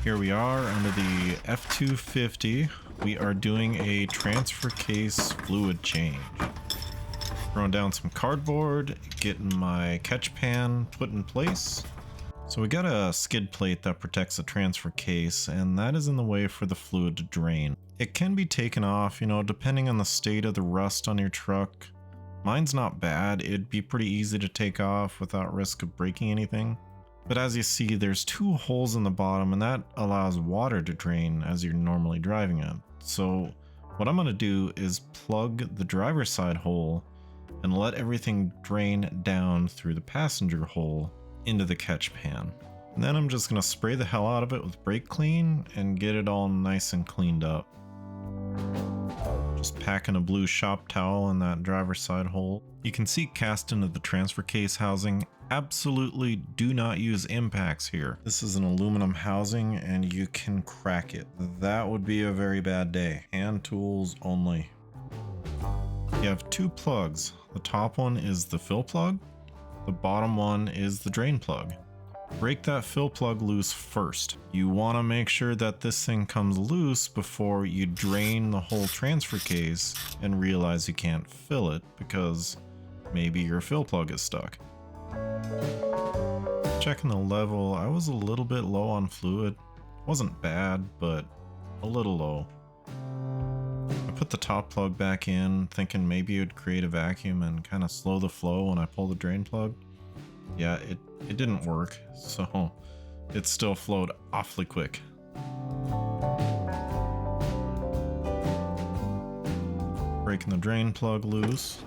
Here we are under the F250. We are doing a transfer case fluid change. Throwing down some cardboard, getting my catch pan put in place. So we got a skid plate that protects the transfer case, and that is in the way for the fluid to drain. It can be taken off, depending on the state of the rust on your truck. Mine's not bad. It'd be pretty easy to take off without risk of breaking anything. But as you see, there's 2 holes in the bottom, and that allows water to drain as you're normally driving it. So what I'm going to do is plug the driver's side hole and let everything drain down through the passenger hole into the catch pan. And then I'm just going to spray the hell out of it with brake clean and get it all nice and cleaned up. Just packing a blue shop towel in that driver's side hole. You can see cast into the transfer case housing. Absolutely do not use impacts here. This is an aluminum housing and you can crack it. That would be a very bad day. Hand tools only. You have 2 plugs. The top one is the fill plug. The bottom one is the drain plug. Break that fill plug loose first. You want to make sure that this thing comes loose before you drain the whole transfer case and realize you can't fill it because maybe your fill plug is stuck. Checking the level, I was a little bit low on fluid. Wasn't bad, but a little low. I put the top plug back in, thinking maybe it would create a vacuum and kind of slow the flow when I pull the drain plug. Yeah, it didn't work, so it still flowed awfully quick. Breaking the drain plug loose.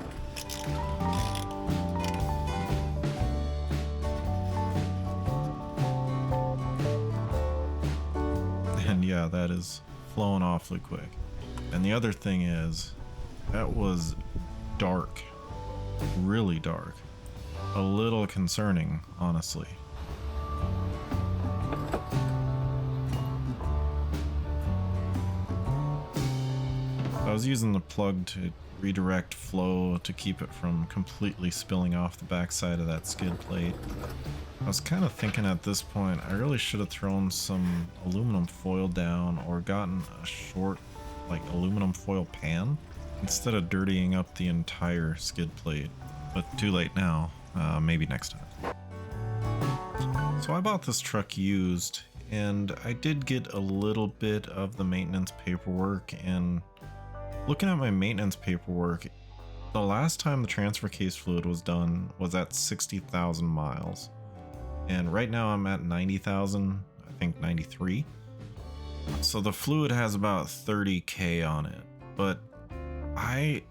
And yeah, that is flowing awfully quick. And the other thing is, that was dark, really dark. A little concerning, honestly. I was using the plug to redirect flow to keep it from completely spilling off the backside of that skid plate. I was kind of thinking at this point, I really should have thrown some aluminum foil down or gotten a short, aluminum foil pan instead of dirtying up the entire skid plate. But too late now. Maybe next time. So I bought this truck used, and I did get a little bit of the maintenance paperwork, and looking at my maintenance paperwork, the last time the transfer case fluid was done was at 60,000 miles. And right now I'm at 90,000, I think 93. So the fluid has about 30K on it, but I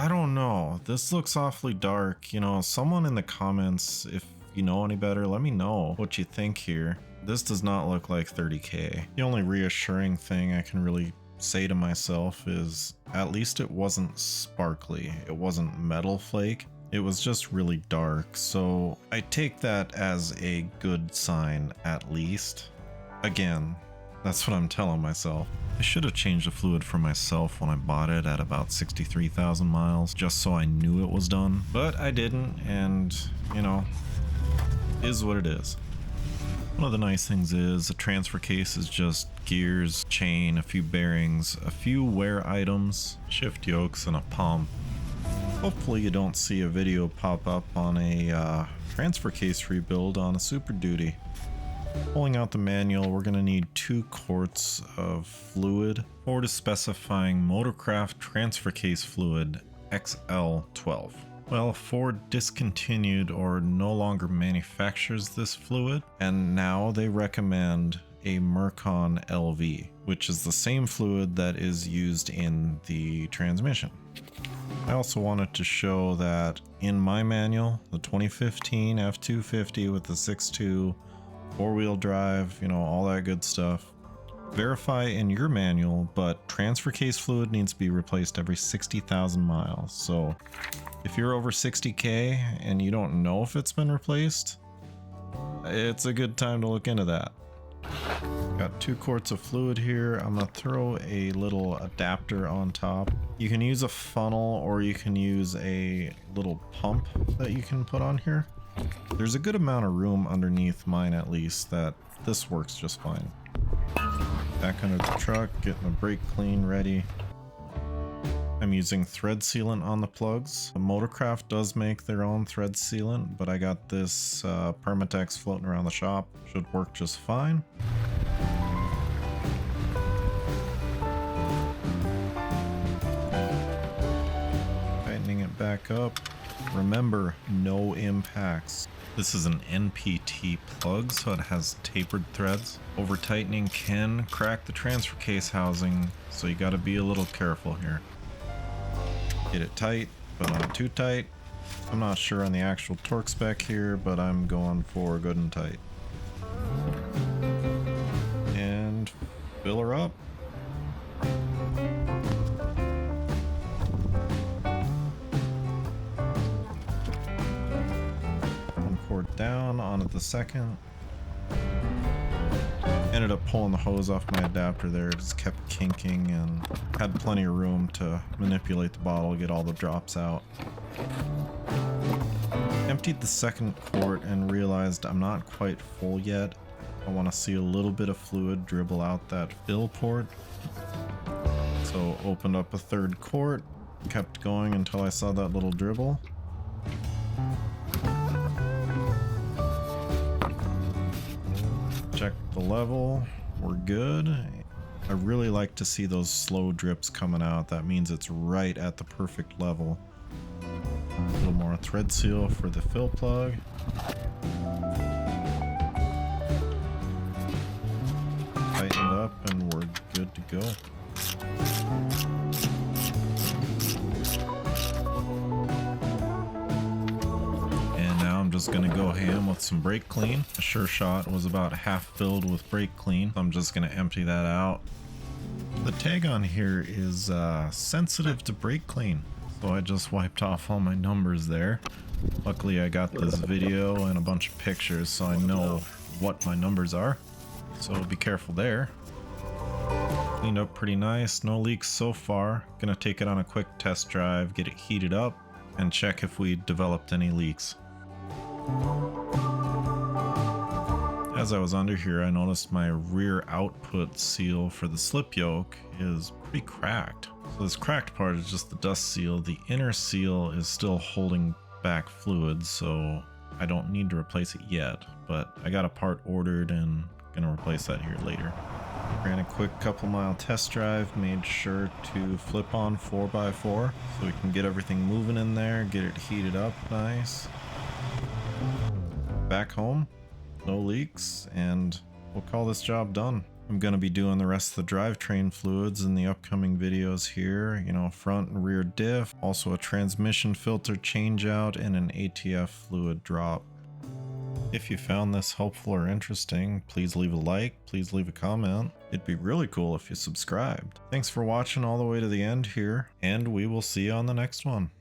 don't know. This looks awfully dark. Someone in the comments, if you know any better, let me know what you think here. This does not look like 30K. The only reassuring thing I can really say to myself is at least it wasn't sparkly. It wasn't metal flake. It was just really dark. So I take that as a good sign at least. Again, that's what I'm telling myself. I should have changed the fluid for myself when I bought it at about 63,000 miles, just so I knew it was done. But I didn't, and, is what it is. One of the nice things is a transfer case is just gears, chain, a few bearings, a few wear items, shift yokes, and a pump. Hopefully you don't see a video pop up on a transfer case rebuild on a Super Duty. Pulling out the manual, we're going to need 2 quarts of fluid. Ford is specifying Motorcraft transfer case fluid XL12. Well, Ford discontinued or no longer manufactures this fluid, and now they recommend a Mercon LV, which is the same fluid that is used in the transmission. I also wanted to show that in my manual, the 2015 F250 with the 6.2 4-wheel drive, all that good stuff. Verify in your manual, but transfer case fluid needs to be replaced every 60,000 miles. So if you're over 60K and you don't know if it's been replaced, it's a good time to look into that. Got 2 quarts of fluid here. I'm gonna throw a little adapter on top. You can use a funnel or you can use a little pump that you can put on here. There's a good amount of room underneath mine, at least, that this works just fine. Back under the truck, getting the brake clean ready. I'm using thread sealant on the plugs. Motorcraft does make their own thread sealant, but I got this Permatex floating around the shop. Should work just fine. Tightening it back up. Remember, no impacts. This is an NPT plug, so it has tapered threads. Over tightening can crack the transfer case housing, so you gotta be a little careful here. Get it tight, but not too tight. I'm not sure on the actual torque spec here, but I'm going for good and tight. And fill her up. One quart down, on at the second. Ended up pulling the hose off my adapter there, it just kept kinking and had plenty of room to manipulate the bottle, get all the drops out. Emptied the second quart and realized I'm not quite full yet. I want to see a little bit of fluid dribble out that fill port. So opened up a third quart, kept going until I saw that little dribble. Check the level, we're good. I really like to see those slow drips coming out. That means it's right at the perfect level. A little more thread seal for the fill plug. Tighten it up and we're good to go. I'm just gonna go ham with some brake clean. The Sure Shot was about half filled with brake clean. I'm just gonna empty that out. The tag on here is sensitive to brake clean, so I just wiped off all my numbers there. Luckily I got this video and a bunch of pictures so I know what my numbers are, so be careful there. Cleaned up pretty nice, no leaks so far. Gonna take it on a quick test drive, get it heated up, and check if we developed any leaks. As I was under here, I noticed my rear output seal for the slip yoke is pretty cracked. So this cracked part is just the dust seal. The inner seal is still holding back fluid, so I don't need to replace it yet, but I got a part ordered and gonna replace that here later. Ran a quick couple mile test drive, made sure to flip on 4x4 so we can get everything moving in there, get it heated up nice. Back home, no leaks, and we'll call this job done. I'm going to be doing the rest of the drivetrain fluids in the upcoming videos here, you know, front and rear diff, also a transmission filter change out and an ATF fluid drop. If you found this helpful or interesting, please leave a like, please leave a comment. It'd be really cool if you subscribed. Thanks for watching all the way to the end here, and we will see you on the next one.